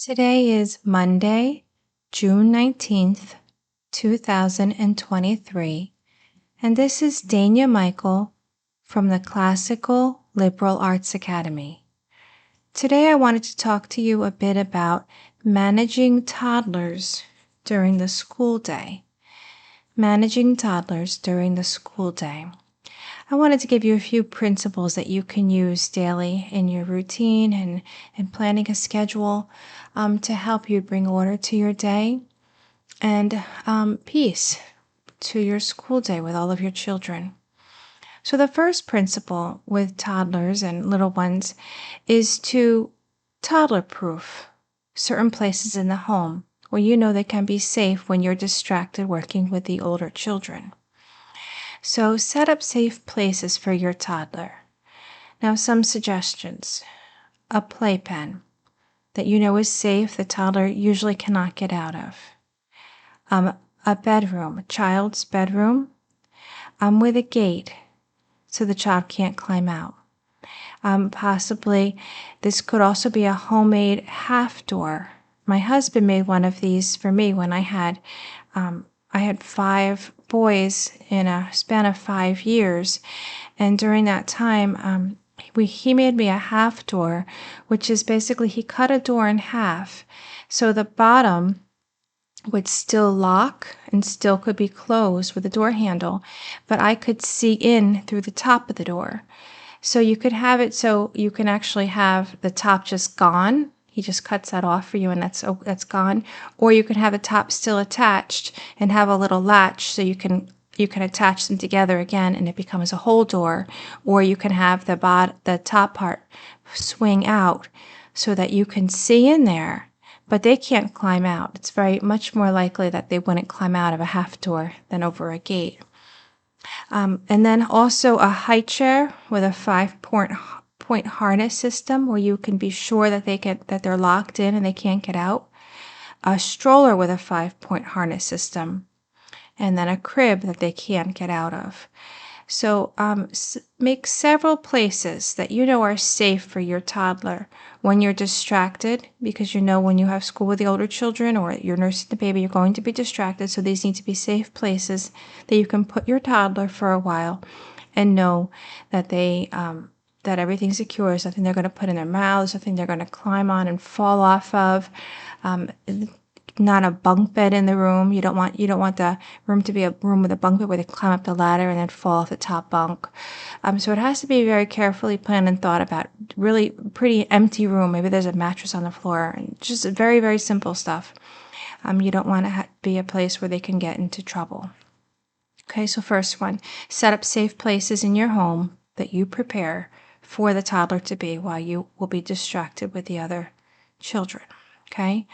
Today is Monday, June 19th, 2023, and this is Dania Michael from the Classical Liberal Arts Academy. Today I wanted to talk to you a bit about managing toddlers during the school day. Managing toddlers during the school day. I wanted to give you a few principles that you can use daily in your routine and planning a schedule to help you bring order to your day and peace to your school day with all of your children. So the first principle with toddlers and little ones is to toddler-proof certain places in the home where you know they can be safe when you're distracted working with the older children. So set up safe places for your toddler. Now some suggestions. A playpen that you know is safe, the toddler usually cannot get out of. A bedroom, a child's bedroom, with a gate so the child can't climb out. Possibly this could also be a homemade half door. My husband made one of these for me when I had 5 boys in a span of 5 years, and during that time he made me a half door, which is basically he cut a door in half so the bottom would still lock and still could be closed with a door handle, but I could see in through the top of the door. So you could have it so you can actually have the top just gone. He just cuts that off for you and that's gone. Or you can have the top still attached and have a little latch so you can attach them together again and it becomes a whole door. Or you can have the top part swing out so that you can see in there, but they can't climb out. It's very much more likely that they wouldn't climb out of a half door than over a gate. And then also a high chair with a 5-point harness system where you can be sure that they're locked in and they can't get out. A stroller with a 5-point harness system, and then a crib that they can't get out of. So make several places that you know are safe for your toddler when you're distracted, because you know when you have school with the older children or you're nursing the baby, you're going to be distracted. So these need to be safe places that you can put your toddler for a while and know that that everything's secure. There's nothing they're going to put in their mouths, nothing they're going to climb on and fall off of. Not a bunk bed in the room. You don't want the room to be a room with a bunk bed where they climb up the ladder and then fall off the top bunk. So it has to be very carefully planned and thought about. Really pretty empty room. Maybe there's a mattress on the floor and just very, very simple stuff. You don't want to be a place where they can get into trouble. Okay, so first one, set up safe places in your home that you prepare for the toddler to be while you will be distracted with the other children. Okay.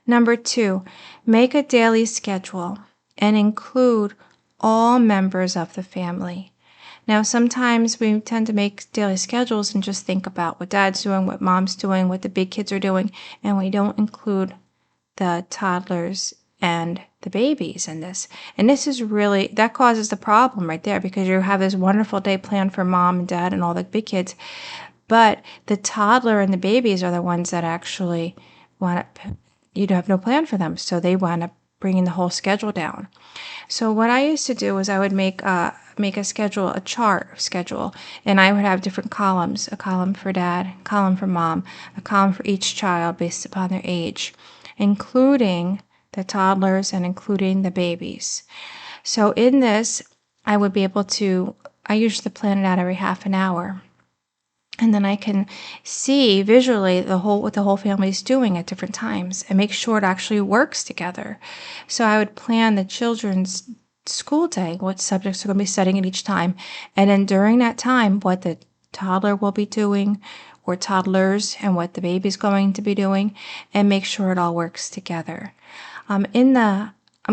Number 2, make a daily schedule and include all members of the family. Now, sometimes we tend to make daily schedules and just think about what dad's doing, what mom's doing, what the big kids are doing, and we don't include the toddlers and the babies in this. And this is really, that causes the problem right there, because you have this wonderful day planned for mom and dad and all the big kids, but the toddler and the babies are the ones that actually you have no plan for them, so they wind up bringing the whole schedule down. So what I used to do was I would make a schedule, a chart schedule, and I would have different columns, a column for dad, a column for mom, a column for each child based upon their age, including the toddlers and including the babies. So in this, I would be able to, I usually plan it out every half an hour. And then I can see visually what the whole family is doing at different times and make sure it actually works together. So I would plan the children's school day, what subjects are going to be studying at each time, and then during that time, what the toddler will be doing, or toddlers, and what the baby's going to be doing, and make sure it all works together. I'm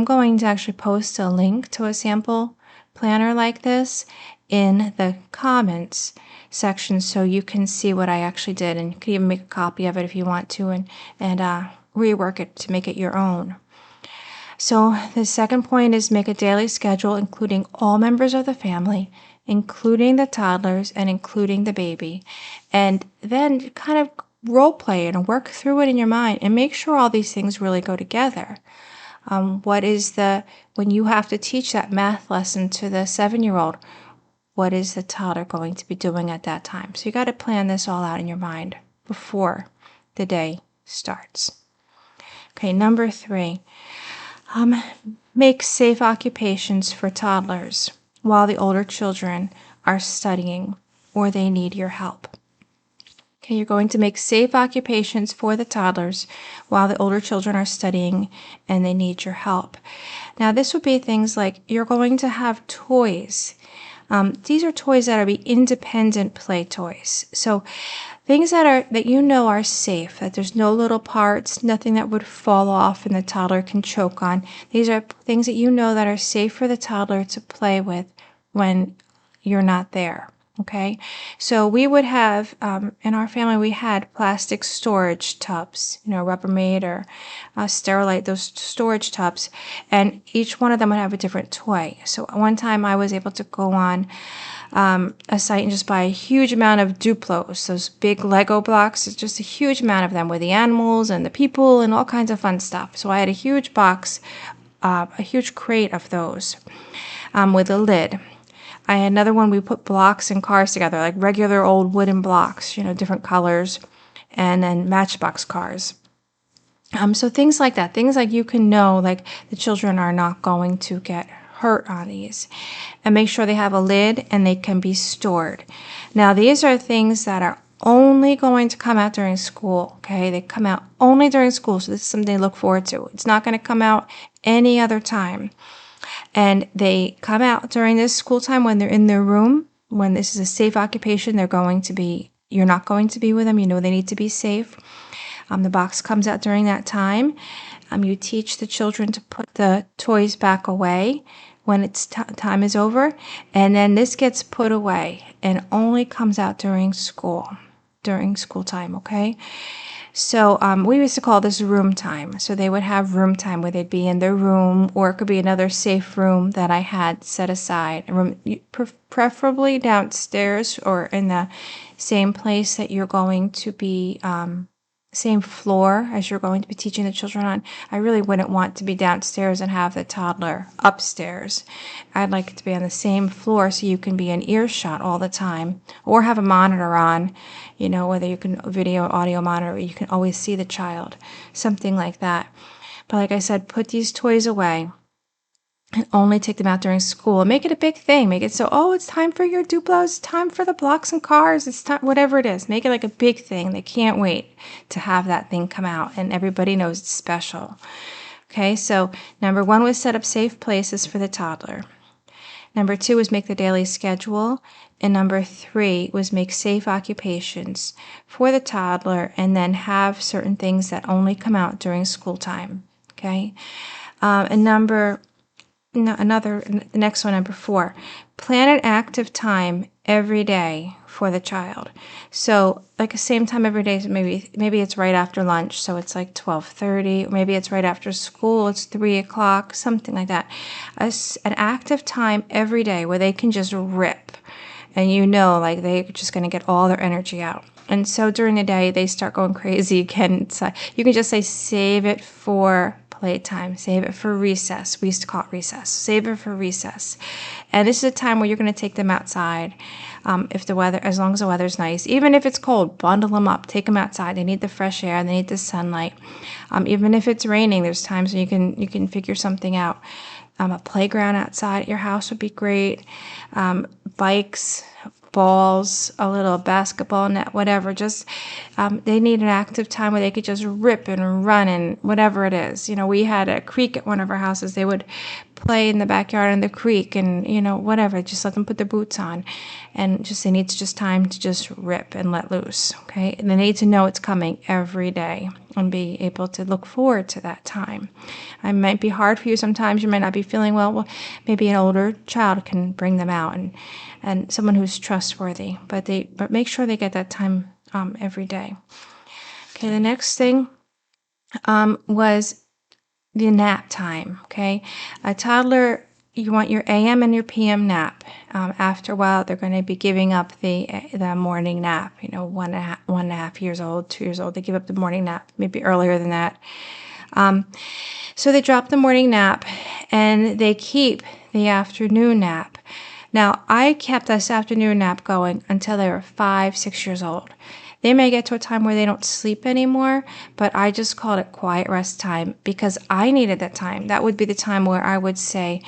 going to actually post a link to a sample planner like this in the comments section so you can see what I actually did, and you can even make a copy of it if you want to and rework it to make it your own. So the second point is make a daily schedule including all members of the family, including the toddlers and including the baby, and then kind of role play it and work through it in your mind and make sure all these things really go together. When you have to teach that math lesson to the 7-year-old, what is the toddler going to be doing at that time? So you got to plan this all out in your mind before the day starts. Okay, number 3, make safe occupations for toddlers while the older children are studying or they need your help. Okay, you're going to make safe occupations for the toddlers while the older children are studying and they need your help. Now, this would be things like you're going to have toys. These are toys that are independent play toys. So things that are safe, that there's no little parts, nothing that would fall off and the toddler can choke on. These are things that are safe for the toddler to play with when you're not there. Okay, so we would have, in our family, we had plastic storage tubs, Rubbermaid or Sterilite, those storage tubs, and each one of them would have a different toy. So one time I was able to go on a site and just buy a huge amount of Duplos, those big Lego blocks. It's just a huge amount of them with the animals and the people and all kinds of fun stuff. So I had a huge box, a huge crate of those with a lid. I had another one, we put blocks and cars together, like regular old wooden blocks, different colors, and then matchbox cars. So things like that, things like you can know, like the children are not going to get hurt on these. And make sure they have a lid and they can be stored. Now, these are things that are only going to come out during school, okay? They come out only during school, so this is something to look forward to. It's not going to come out any other time. And they come out during this school time when they're in their room. When this is a safe occupation, you're not going to be with them. They need to be safe. The box comes out during that time. You teach the children to put the toys back away when it's time is over. And then this gets put away and only comes out during school time, okay? So we used to call this room time. So they would have room time where they'd be in their room, or it could be another safe room that I had set aside, preferably downstairs or in the same place that you're going to be, same floor as you're going to be teaching the children on. I really wouldn't want to be downstairs and have the toddler upstairs. I'd like it to be on the same floor so you can be in earshot all the time, or have a monitor on, whether you can video or audio monitor, you can always see the child, something like that. But like I said, put these toys away and only take them out during school. Make it a big thing. Make it so, it's time for your Duplos, it's time for the blocks and cars, it's time, whatever it is. Make it like a big thing. They can't wait to have that thing come out, and everybody knows it's special. Okay, so number 1 was set up safe places for the toddler. Number 2 was make the daily schedule. And number 3 was make safe occupations for the toddler, and then have certain things that only come out during school time. Okay, and the next one, number 4, plan an active time every day for the child. So like the same time every day, maybe it's right after lunch, so it's like 12:30, or maybe it's right after school, it's 3:00, something like that. An active time every day where they can just rip, and like they're just going to get all their energy out. And so during the day, they start going crazy again. So you can just say, save it for playtime, save it for recess. We used to call it recess. Save it for recess. And this is a time where you're going to take them outside. As long as the weather's nice, even if it's cold, bundle them up, take them outside. They need the fresh air, they need the sunlight. Even if it's raining, there's times when you can figure something out. A playground outside at your house would be great. Bikes, balls, a little basketball net, whatever. Just they need an active time where they could just rip and run and whatever it is. We had a creek at one of our houses. They would play in the backyard in the creek and whatever. Just let them put their boots on, and they need just time to just rip and let loose. Okay, and they need to know it's coming every day and be able to look forward to that time. It might be hard for you sometimes. You might not be feeling well. Well, maybe an older child can bring them out, and someone who's trustworthy. But make sure they get that time every day. Okay, the next thing was the nap time. Okay, a toddler you want your AM and your PM nap. After a while, they're going to be giving up the morning nap. 1.5 years old, 2 years old, they give up the morning nap, maybe earlier than that. So they drop the morning nap and they keep the afternoon nap. Now, I kept this afternoon nap going until they were 5, 6 years old. They may get to a time where they don't sleep anymore, but I just called it quiet rest time because I needed that time. That would be the time where I would say,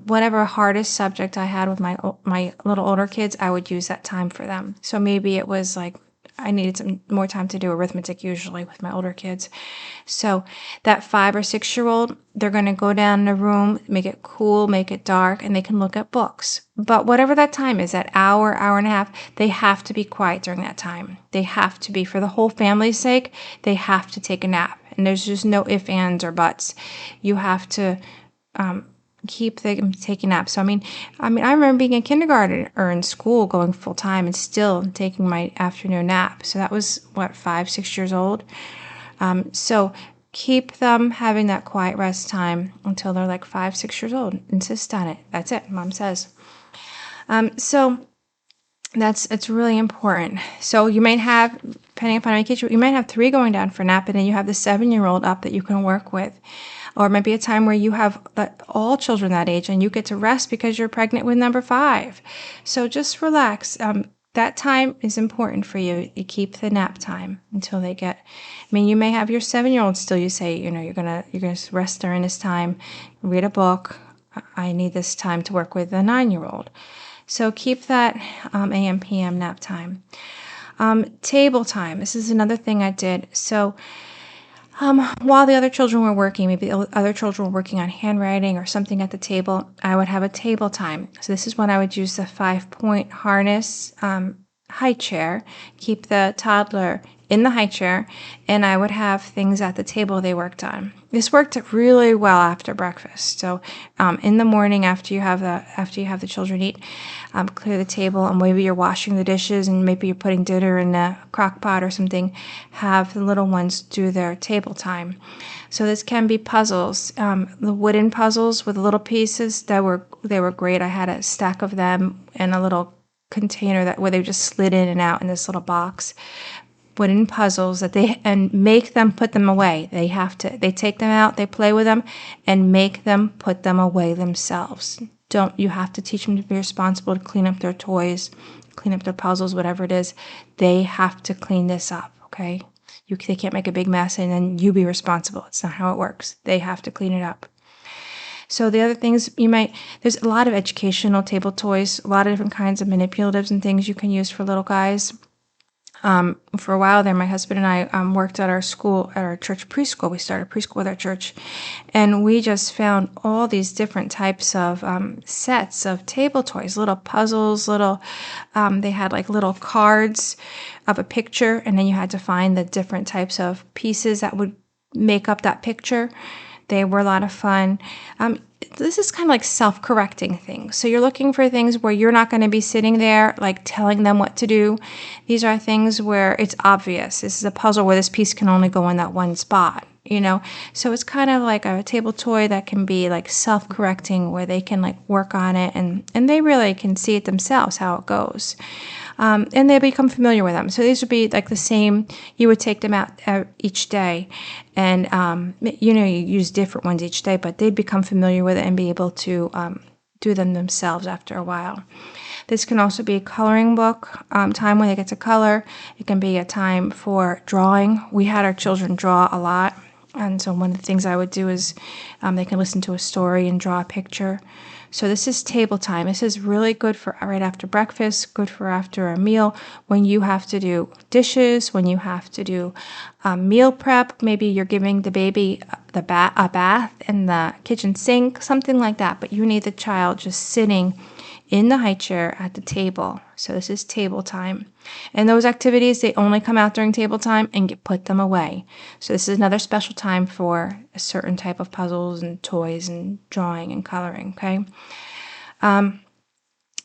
whatever hardest subject I had with my little older kids, I would use that time for them. So maybe it was like I needed some more time to do arithmetic usually with my older kids. So that 5 or 6 year old, they're going to go down in a room, make it cool, make it dark, and they can look at books. But whatever that time is, that hour, hour and a half, they have to be quiet during that time. They have to be, for the whole family's sake, they have to take a nap. And there's just no ifs, ands, or buts. You have to keep them taking naps. So I mean, I remember being in kindergarten or in school going full time and still taking my afternoon nap. So that was 5, 6 years old. So keep them having that quiet rest time until they're like 5, 6 years old. Insist on it. That's it. Mom says. So it's really important. So you might have, depending upon your kid, you might have 3 going down for nap, and then you have the 7-year-old up that you can work with. Or it might be a time where you have all children that age and you get to rest because you're pregnant with number 5. So just relax. That time is important for you. You keep the nap time until they get, you may have your 7-year-old still, you say, you're gonna rest during this time, read a book. I need this time to work with the 9-year-old. So keep that AM, PM nap time. Table time. This is another thing I did. So while the other children were working, maybe the other children were working on handwriting or something at the table, I would have a table time. So this is when I would use the 5-point harness high chair, keep the toddler in the high chair, and I would have things at the table they worked on. This worked really well after breakfast. So in the morning, after you have the children eat, clear the table, and maybe you're washing the dishes, and maybe you're putting dinner in a crock pot or something. Have the little ones do their table time. So this can be puzzles, the wooden puzzles with little pieces. They were great. I had a stack of them in a little container where they just slid in and out in this little box. Wooden puzzles and make them put them away. They take them out, they play with them, and make them put them away themselves. You have to teach them to be responsible to clean up their toys, clean up their puzzles, whatever it is. They have to clean this up, okay? They can't make a big mess and then you be responsible. It's not how it works. They have to clean it up. So the other things there's a lot of educational table toys, a lot of different kinds of manipulatives and things you can use for little guys. For a while there, my husband and I worked at our school, at our church preschool. We started preschool with our church, and we just found all these different types of sets of table toys, little puzzles, they had like little cards of a picture, and then you had to find the different types of pieces that would make up that picture. They were a lot of fun. This is kind of like self-correcting things. So you're looking for things where you're not going to be sitting there like telling them what to do. These are things where it's obvious. This is a puzzle where this piece can only go in that one spot, So it's kind of like a table toy that can be like self-correcting, where they can like work on it and they really can see it themselves how it goes. And they become familiar with them. So these would be like the same, you would take them out each day, and you use different ones each day, but they'd become familiar with it and be able to do them themselves after a while. This can also be a coloring book, time when they get to color. It can be a time for drawing. We had our children draw a lot, and so one of the things I would do is they can listen to a story and draw a picture. So this is table time. This is really good for right after breakfast, good for after a meal, when you have to do dishes, when you have to do meal prep. Maybe you're giving the baby a bath in the kitchen sink, something like that. But you need the child just sitting in the high chair at the table. So this is table time. And those activities, they only come out during table time and put them away. So this is another special time for a certain type of puzzles and toys and drawing and coloring, okay? And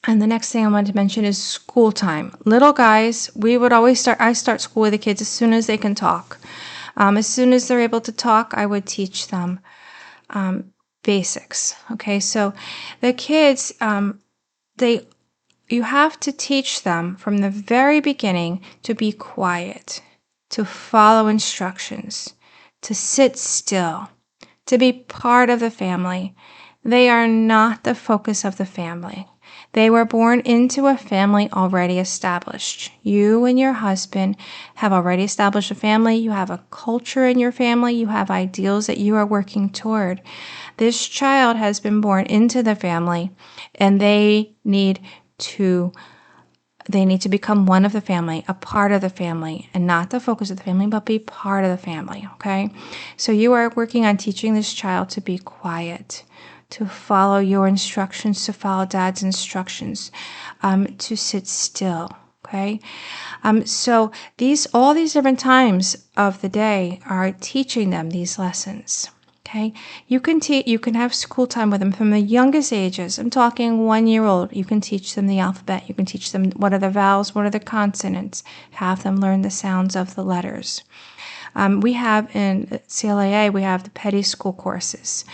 the next thing I wanted to mention is school time. Little guys, I start school with the kids as soon as they can talk. As soon as they're able to talk, I would teach them basics. Okay, so the kids, you have to teach them from the very beginning to be quiet, to follow instructions, to sit still, to be part of the family. They are not the focus of the family. They were born into a family already established. You and your husband have already established a family. You have a culture in your family. You have ideals that you are working toward. This child has been born into the family, and they need to become one of the family, a part of the family, and not the focus of the family, but be part of the family, okay? So you are working on teaching this child to be quiet, to follow your instructions, to follow Dad's instructions, to sit still, okay? So all these different times of the day are teaching them these lessons. Okay, you can have school time with them from the youngest ages. I'm talking 1-year-old. You can teach them the alphabet. You can teach them what are the vowels, what are the consonants. Have them learn the sounds of the letters. We have in CLAA, we have the petty school courses.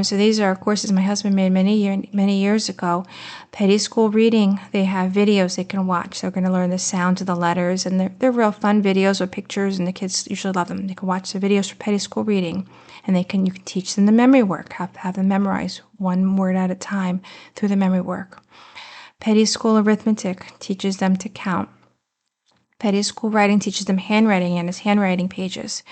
So these are courses my husband made many years ago. Petty school reading, they have videos they can watch. They're going to learn the sounds of the letters, and they're real fun videos with pictures, and the kids usually love them. They can watch the videos for petty school reading, and you can teach them the memory work, have them memorize one word at a time through the memory work. Petty school arithmetic teaches them to count. Petty school writing teaches them handwriting and its handwriting pages.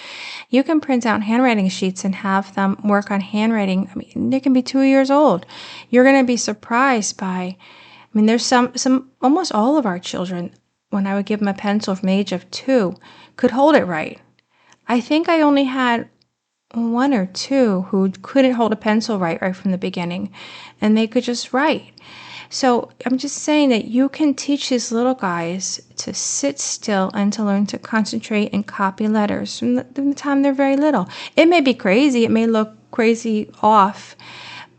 You can print out handwriting sheets and have them work on handwriting. I mean, they can be 2 years old. You're going to be surprised there's some, almost all of our children, when I would give them a pencil from the age of 2, could hold it right. I think I only had 1 or 2 who couldn't hold a pencil right from the beginning, and they could just write. So I'm just saying that you can teach these little guys to sit still and to learn to concentrate and copy letters from the time they're very little. It may be crazy. It may look crazy off,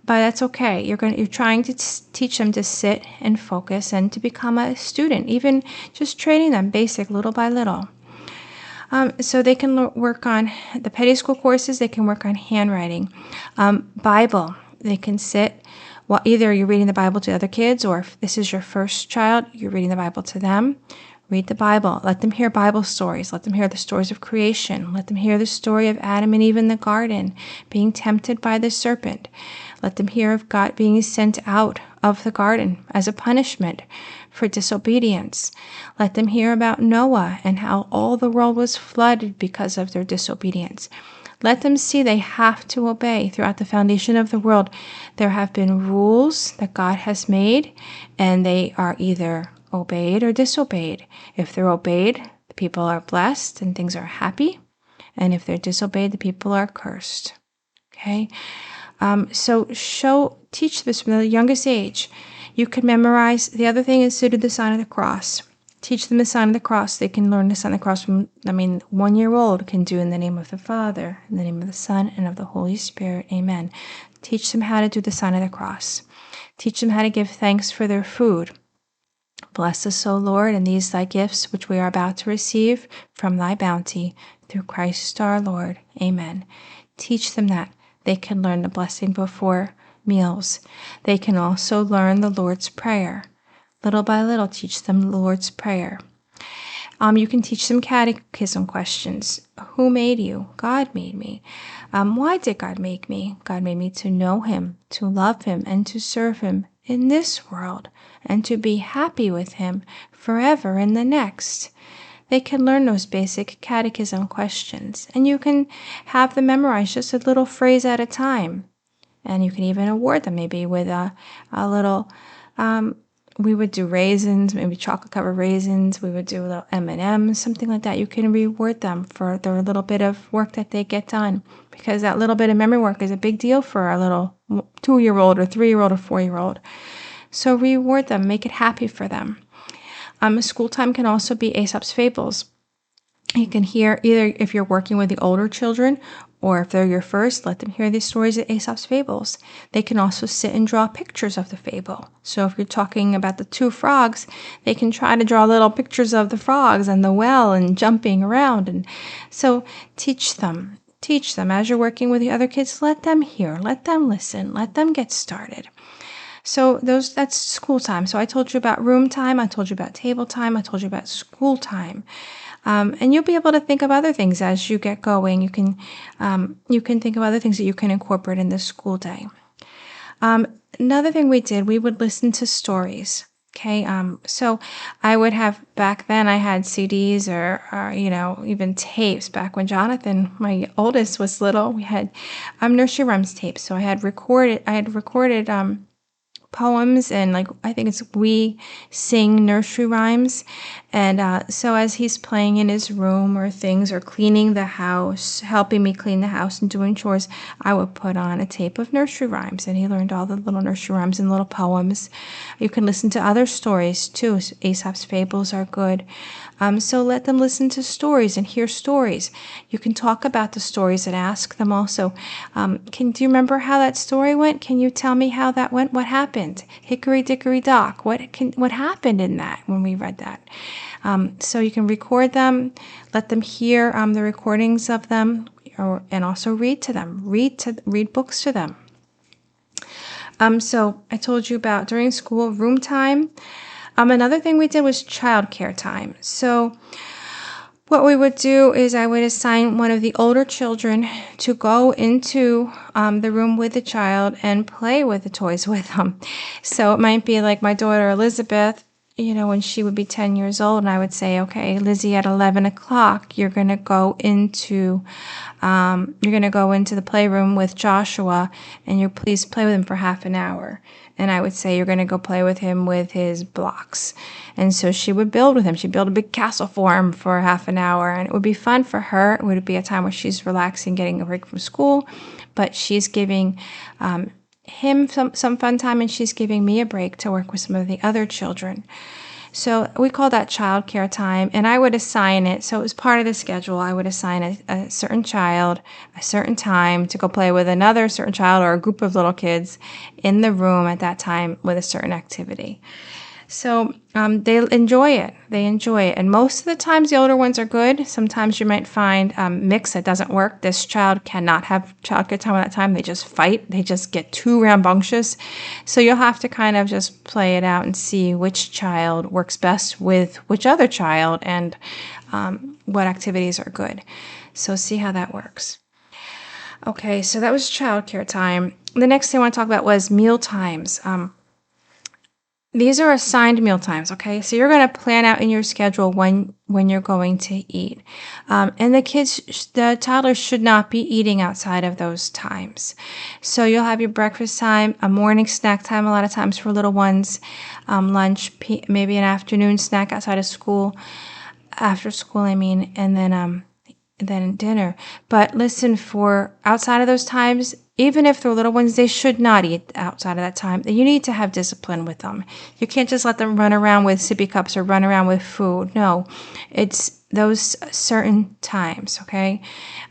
but that's okay. You're trying to teach them to sit and focus and to become a student, even just training them basic little by little. So they can work on the petty school courses. They can work on handwriting. Bible. They can sit. Well, either you're reading the Bible to other kids, or if this is your first child, you're reading the Bible to them. Read the Bible. Let them hear Bible stories. Let them hear the stories of creation. Let them hear the story of Adam and Eve in the garden, being tempted by the serpent. Let them hear of God being sent out of the garden as a punishment for disobedience. Let them hear about Noah and how all the world was flooded because of their disobedience. Let them see they have to obey. Throughout the foundation of the world, there have been rules that God has made, and they are either obeyed or disobeyed. If they're obeyed, the people are blessed and things are happy. And if they're disobeyed, the people are cursed. Okay? Teach this from the youngest age. You can memorize. The other thing is to do the sign of the cross. Teach them the sign of the cross. They can learn the sign of the cross from, 1-year-old can do in the name of the Father, in the name of the Son, and of the Holy Spirit. Amen. Teach them how to do the sign of the cross. Teach them how to give thanks for their food. Bless us, O Lord, and these thy gifts, which we are about to receive from thy bounty, through Christ our Lord. Amen. Teach them that. They can learn the blessing before meals. They can also learn the Lord's Prayer. Little by little, teach them the Lord's Prayer. You can teach them catechism questions. Who made you? God made me. Why did God make me? God made me to know him, to love him, and to serve him in this world, and to be happy with him forever in the next. They can learn those basic catechism questions, and you can have them memorize just a little phrase at a time. And you can even award them maybe with a little... we would do raisins, maybe chocolate-covered raisins. We would do a little M&Ms, something like that. You can reward them for their little bit of work that they get done, because that little bit of memory work is a big deal for a little 2-year-old or 3-year-old or 4-year-old. So reward them, make it happy for them. School time can also be Aesop's Fables. You can hear, either if you're working with the older children, or if they're your first, let them hear the stories of Aesop's Fables. They can also sit and draw pictures of the fable. So if you're talking about the 2 frogs, they can try to draw little pictures of the frogs and the well and jumping around. And so teach them teach them. As you're working with the other kids, let them hear, let them listen, let them get started. So that's school time. So I told you about room time, I told you about table time, I told you about school time. And you'll be able to think of other things as you get going. You can think of other things that you can incorporate in the school day. Another thing we did, we would listen to stories. Okay, so I would have, back then I had CDs or even tapes. Back when Jonathan, my oldest, was little, we had nursery rhymes tapes. So I had recorded poems, and I think it's We Sing Nursery Rhymes. And so as he's playing in his room or things, or cleaning the house, helping me clean the house and doing chores, I would put on a tape of nursery rhymes, and he learned all the little nursery rhymes and little poems. You can listen to other stories too. Aesop's fables are good. So let them listen to stories and hear stories. You can talk about the stories and ask them also, do you remember how that story went? Can you tell me how that went? What happened? Hickory dickory dock. What happened in that when we read that? So you can record them, let them hear the recordings of them, and also read to them. Read books to them. So I told you about during school room time. Another thing we did was childcare time. So what we would do is I would assign one of the older children to go into the room with the child and play with the toys with them. So it might be like my daughter Elizabeth, when she would be 10 years old, and I would say, okay, Lizzie, at 11 o'clock, you're going to go into the playroom with Joshua, and you please play with him for half an hour. And I would say, you're going to go play with him with his blocks. And so she would build with him. She'd build a big castle for him for half an hour. And it would be fun for her. It would be a time where she's relaxing, getting a break from school. But she's giving him some fun time, and she's giving me a break to work with some of the other children. So we call that childcare time, and I would assign it. So it was part of the schedule. I would assign a certain child a certain time to go play with another certain child or a group of little kids in the room at that time with a certain activity. So they enjoy it. And most of the times the older ones are good. Sometimes you might find mix that doesn't work. This child cannot have childcare time at that time. They just fight. They just get too rambunctious. So you'll have to kind of just play it out and see which child works best with which other child, and what activities are good. So see how that works. Okay, so that was childcare time. The next thing I want to talk about was meal times. These are assigned meal times, okay? So you're going to plan out in your schedule when you're going to eat. And the toddlers should not be eating outside of those times. So you'll have your breakfast time, a morning snack time a lot of times for little ones, lunch, maybe an afternoon snack outside of school, after school, and then dinner. But listen, for outside of those times, even if they're little ones, they should not eat outside of that time. You need to have discipline with them. You can't just let them run around with sippy cups or run around with food. No, it's those certain times, okay?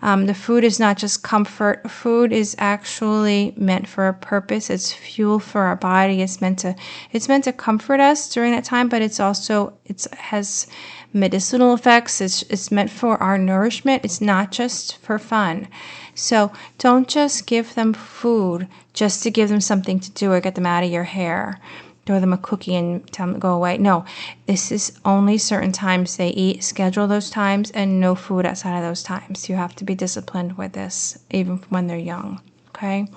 The food is not just comfort. Food is actually meant for a purpose. It's fuel for our body. It's meant to comfort us during that time, but it has medicinal effects. It's meant for our nourishment. It's not just for fun. So don't just give them food just to give them something to do or get them out of your hair. Throw them a cookie and tell them to go away. No, this is only certain times they eat. Schedule those times, and no food outside of those times. You have to be disciplined with this, even when they're young. Okay.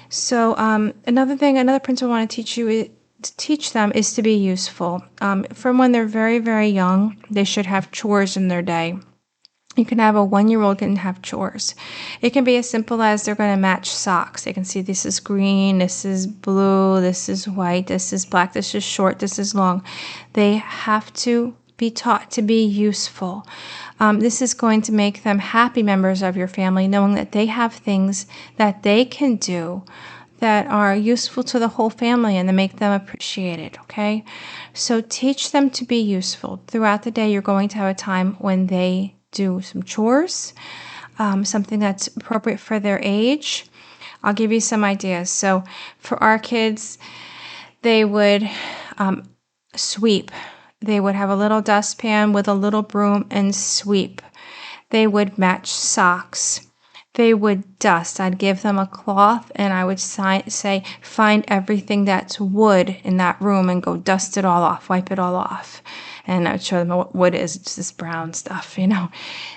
So another principle I want to teach them is to be useful. From when they're very, very young, they should have chores in their day. You can have a 1-year-old can have chores. It can be as simple as they're going to match socks. They can see this is green, this is blue, this is white, this is black, this is short, this is long. They have to be taught to be useful. This is going to make them happy members of your family, knowing that they have things that they can do that are useful to the whole family and to make them appreciated, okay? So teach them to be useful. Throughout the day, you're going to have a time when they do some chores, something that's appropriate for their age. I'll give you some ideas. So for our kids, they would sweep. They would have a little dustpan with a little broom and sweep. They would match socks. They would dust. I'd give them a cloth and I would say, find everything that's wood in that room and go dust it all off, wipe it all off. And I would show them what wood is. It's this brown stuff,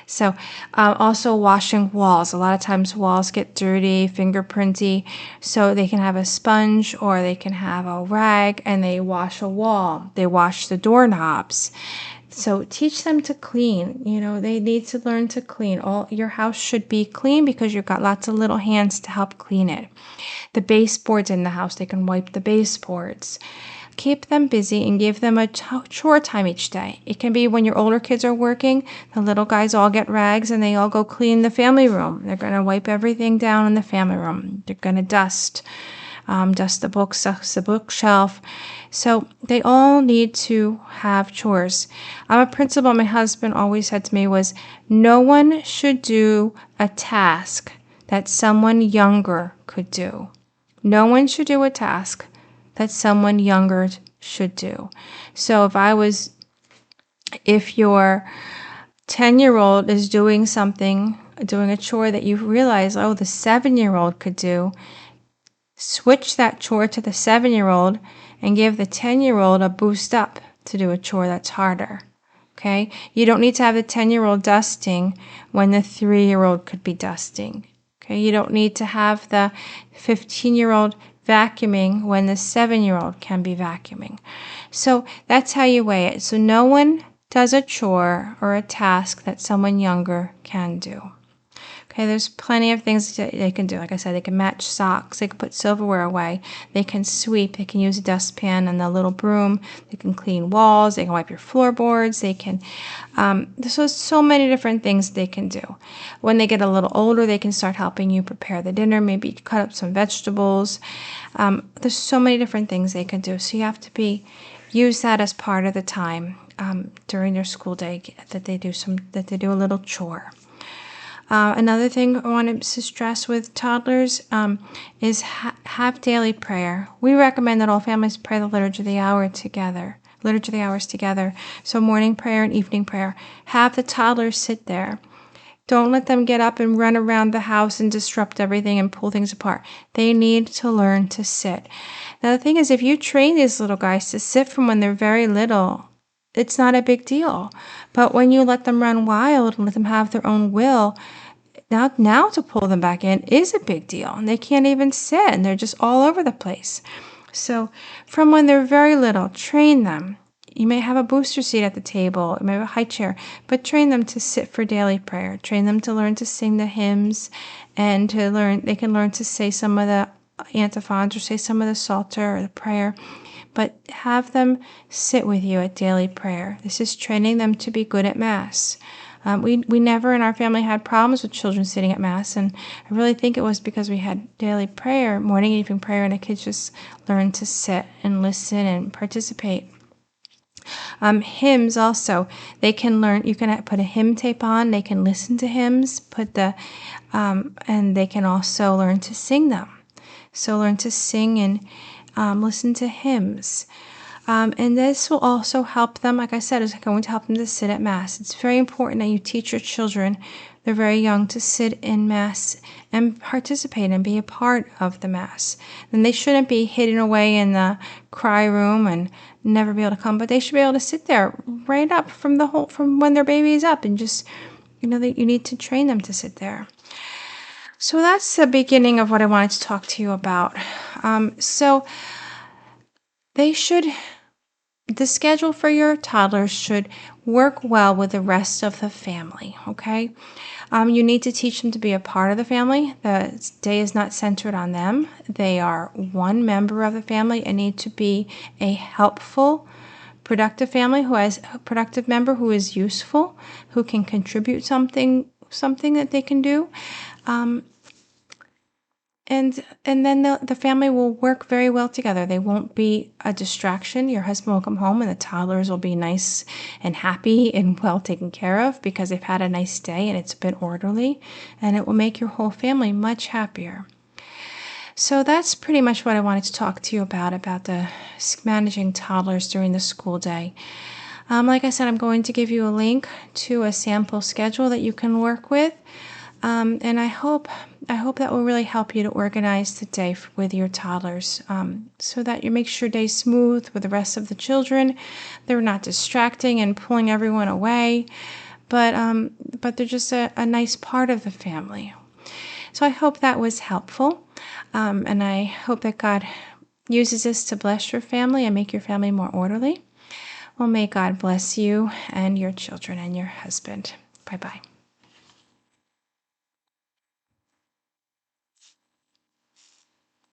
So also washing walls. A lot of times walls get dirty, fingerprinty, so they can have a sponge or they can have a rag and they wash a wall. They wash the doorknobs. So teach them to clean. They need to learn to clean. Your house should be clean because you've got lots of little hands to help clean it. The baseboards in the house, they can wipe the baseboards. Keep them busy and give them a chore time each day. It can be when your older kids are working, the little guys all get rags and they all go clean the family room. They're going to wipe everything down in the family room. They're going to dust the books, dust the bookshelf. So they all need to have chores. I'm a principal. My husband always said to me was, no one should do a task that someone younger could do. No one should do a task that someone younger should do. So if your 10-year-old is doing a chore that you realize, the 7-year-old could do, switch that chore to the 7-year-old and give the 10-year-old a boost up to do a chore that's harder. Okay? You don't need to have the 10-year-old dusting when the 3-year-old could be dusting. Okay? You don't need to have the 15-year-old vacuuming when the 7-year-old can be vacuuming. So that's how you weigh it. So no one does a chore or a task that someone younger can do. Okay, there's plenty of things that they can do. Like I said, they can match socks. They can put silverware away. They can sweep. They can use a dustpan and the little broom. They can clean walls. They can wipe your floorboards. They can, there's so many different things they can do. When they get a little older, they can start helping you prepare the dinner, maybe cut up some vegetables. There's so many different things they can do. So you have to use that as part of the time during their school day that they do a little chore. Another thing I wanted to stress with toddlers is have daily prayer. We recommend that all families pray the Liturgy of the Hours together. So morning prayer and evening prayer. Have the toddlers sit there. Don't let them get up and run around the house and disrupt everything and pull things apart. They need to learn to sit. Now the thing is, if you train these little guys to sit from when they're very little, it's not a big deal. But when you let them run wild and let them have their own will, now to pull them back in is a big deal. And they can't even sit and they're just all over the place. So from when they're very little, train them. You may have a booster seat at the table, you may have a high chair, but train them to sit for daily prayer. Train them to learn to sing the hymns and they can learn to say some of the antiphons or say some of the Psalter or the prayer. But have them sit with you at daily prayer. This is training them to be good at Mass. We never in our family had problems with children sitting at Mass, and I really think it was because we had daily prayer, morning and evening prayer, and the kids just learned to sit and listen and participate. Hymns also, they can learn. You can put a hymn tape on. They can listen to hymns. And they can also learn to sing them. So learn to sing and listen to hymns. And this will also help them, like I said, is going to help them to sit at Mass. It's very important that you teach your children, they're very young, to sit in Mass and participate and be a part of the Mass. And they shouldn't be hidden away in the cry room and never be able to come, but they should be able to sit there right up from when their baby is up, and just, you need to train them to sit there. So that's the beginning of what I wanted to talk to you about. So the schedule for your toddlers should work well with the rest of the family, okay? You need to teach them to be a part of the family. The day is not centered on them. They are one member of the family and need to be a helpful, productive productive member who is useful, who can contribute something that they can do. And then the family will work very well together. They won't be a distraction. Your husband will come home and the toddlers will be nice and happy and well taken care of because they've had a nice day and it's been orderly, and it will make your whole family much happier. So that's pretty much what I wanted to talk to you about the managing toddlers during the school day. Like I said, I'm going to give you a link to a sample schedule that you can work with. And I hope that will really help you to organize the day with your toddlers, so that you make your day smooth with the rest of the children. They're not distracting and pulling everyone away, but they're just a nice part of the family. So I hope that was helpful, and I hope that God uses this to bless your family and make your family more orderly. Well, may God bless you and your children and your husband. Bye-bye.